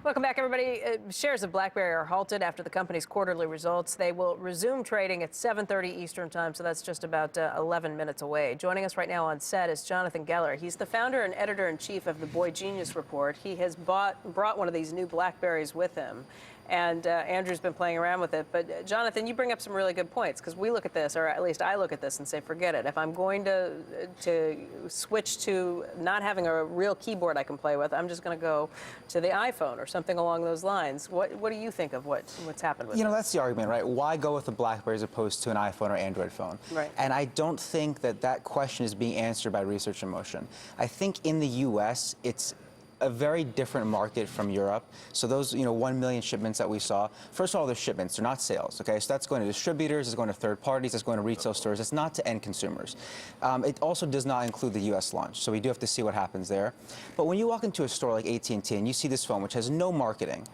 Welcome back, everybody. Shares of Blackberry are halted after the company's quarterly results. They will resume trading at 7:30 Eastern time, so that's just about 11 minutes away. Joining us right now on set is Jonathan Geller. He's the founder and editor-in-chief of the Boy Genius Report. He has brought one of these new Blackberries with him, and Andrew's been playing around with it. But Jonathan, you bring up some really good points, because we look at this, or at least I look at this and say, forget it. If I'm going to switch to not having a real keyboard I can play with, I'm just going to go to the iPhone or something along those lines. What do you think of what's happened with it? That's the argument, right? Why go with a BlackBerry as opposed to an iPhone or Android phone? Right. And I don't think that question is being answered by Research in Motion. I think in the U.S., it's a very different market from Europe. So those, 1 million shipments that we saw, first of all, they're shipments, they're not sales, okay? So that's going to distributors, it's going to third parties, it's going to retail stores, it's not to end consumers. It also does not include the US launch, so we do have to see what happens there. But when you walk into a store like AT&T and you see this phone, which has no marketing,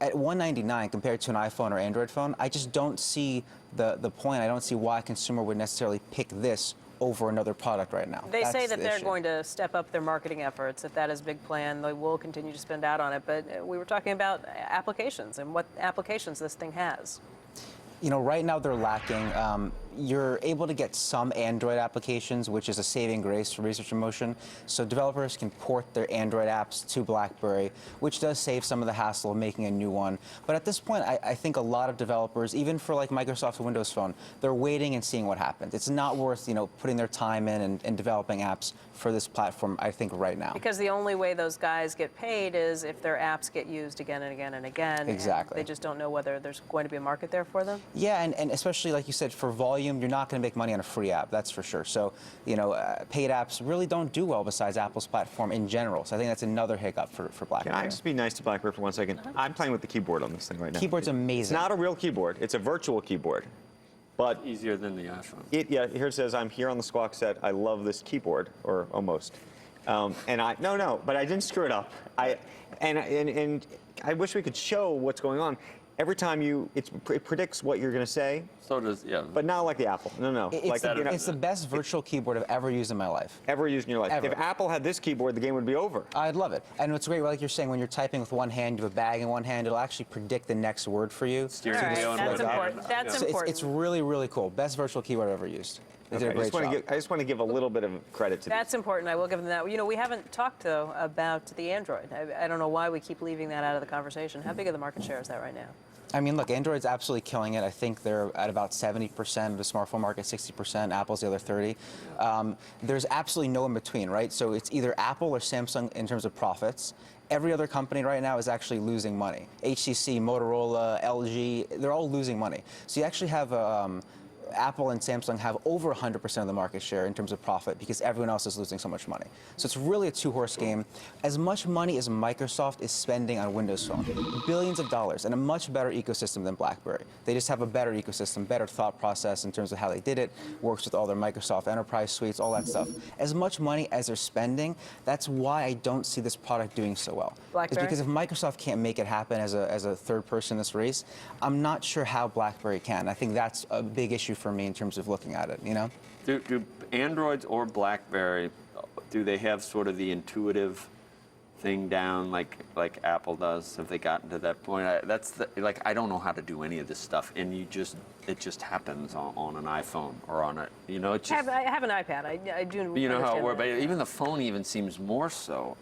at $199 compared to an iPhone or Android phone, I just don't see the point. I don't see why a consumer would necessarily pick this over another product right now. They say that they're going to step up their marketing efforts, that is a big plan. They will continue to spend out on it. But we were talking about applications and what applications this thing has. Right now they're lacking. You're able to get some Android applications, which is a saving grace for Research in Motion. So developers can port their Android apps to BlackBerry, which does save some of the hassle of making a new one. But at this point, I think a lot of developers, even for like Microsoft's Windows Phone, they're waiting and seeing what happens. It's not worth, putting their time in and developing apps for this platform, I think, right now. Because the only way those guys get paid is if their apps get used again and again and again. Exactly. And they just don't know whether there's going to be a market there for them. Yeah, and especially, like you said, for volume, you're not going to make money on a free app, that's for sure. So, paid apps really don't do well besides Apple's platform in general. So I think that's another hiccup for BlackBerry. Can I just be nice to BlackBerry for 1 second? I'm playing with the keyboard on this thing right now. Keyboard's amazing. It's not a real keyboard. It's a virtual keyboard. But easier than the iPhone. Yeah, here it says, I'm here on the Squawk set. I love this keyboard, or almost. But I didn't screw it up. And I wish we could show what's going on. Every time it predicts what you're going to say. So does, yeah. But not like the Apple. No. It's the best virtual keyboard I've ever used in my life. Ever used in your life. Ever. If Apple had this keyboard, the game would be over. I'd love it. And what's great, like you're saying, when you're typing with one hand, you have a bag in one hand, it'll actually predict the next word for you. Steering wheel. That's important. That's important. It's really, really cool. Best virtual keyboard I've ever used. They did a great job. I just want to give a little bit of credit to That's important. I will give them that. We haven't talked, though, about the Android. I don't know why we keep leaving that out of the conversation. How big of the market share is that right now? I mean, look, Android's absolutely killing it. I think they're at about 70% of the smartphone market, 60%. Apple's the other 30%. There's absolutely no in between, right? So it's either Apple or Samsung in terms of profits. Every other company right now is actually losing money. HTC, Motorola, LG, they're all losing money. So you actually have Apple and Samsung have over 100% of the market share in terms of profit because everyone else is losing so much money. So it's really a two-horse game. As much money as Microsoft is spending on Windows Phone, billions of dollars, and a much better ecosystem than BlackBerry. They just have a better ecosystem, better thought process in terms of how they did it, works with all their Microsoft enterprise suites, all that stuff. As much money as they're spending, that's why I don't see this product doing so well. BlackBerry? It's because if Microsoft can't make it happen as a third person in this race, I'm not sure how BlackBerry can. I think that's a big issue for me in terms of looking at it, Do Androids or BlackBerry, do they have sort of the intuitive thing down like Apple does? Have they gotten to that point? I don't know how to do any of this stuff, and it just happens on an iPhone or on a, it's just, I have an iPad. I do. You know how it works, but even the phone even seems more so.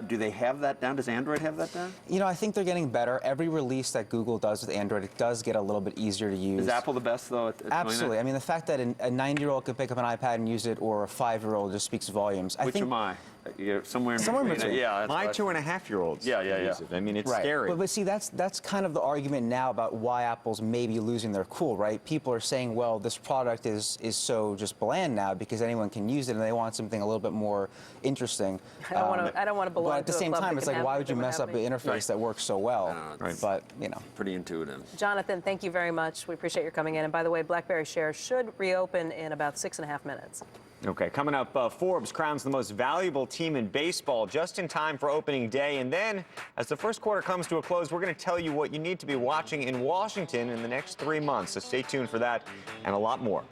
Do they have that down? Does Android have that down? I think they're getting better. Every release that Google does with Android, it does get a little bit easier to use. Is Apple the best, though, at Absolutely. I mean, the fact that a 9-year-old can pick up an iPad and use it, or a 5-year-old just speaks volumes. Which am I? Somewhere in between. Yeah, my 2.5-year-olds. Yeah. Use it. I mean, it's right. scary. But see, that's kind of the argument now about why Apple's maybe losing their cool, right? People are saying, well, this product is so just bland now because anyone can use it, and they want something a little bit more interesting. I don't want to belong. But at the same time, it's like, why would you mess up an interface that works so well? Right. But pretty intuitive. Jonathan, thank you very much. We appreciate your coming in. And by the way, BlackBerry shares should reopen in about 6.5 minutes. Okay, coming up, Forbes crowns the most valuable team in baseball just in time for opening day. And then, as the first quarter comes to a close, we're going to tell you what you need to be watching in Washington in the next 3 months. So stay tuned for that and a lot more.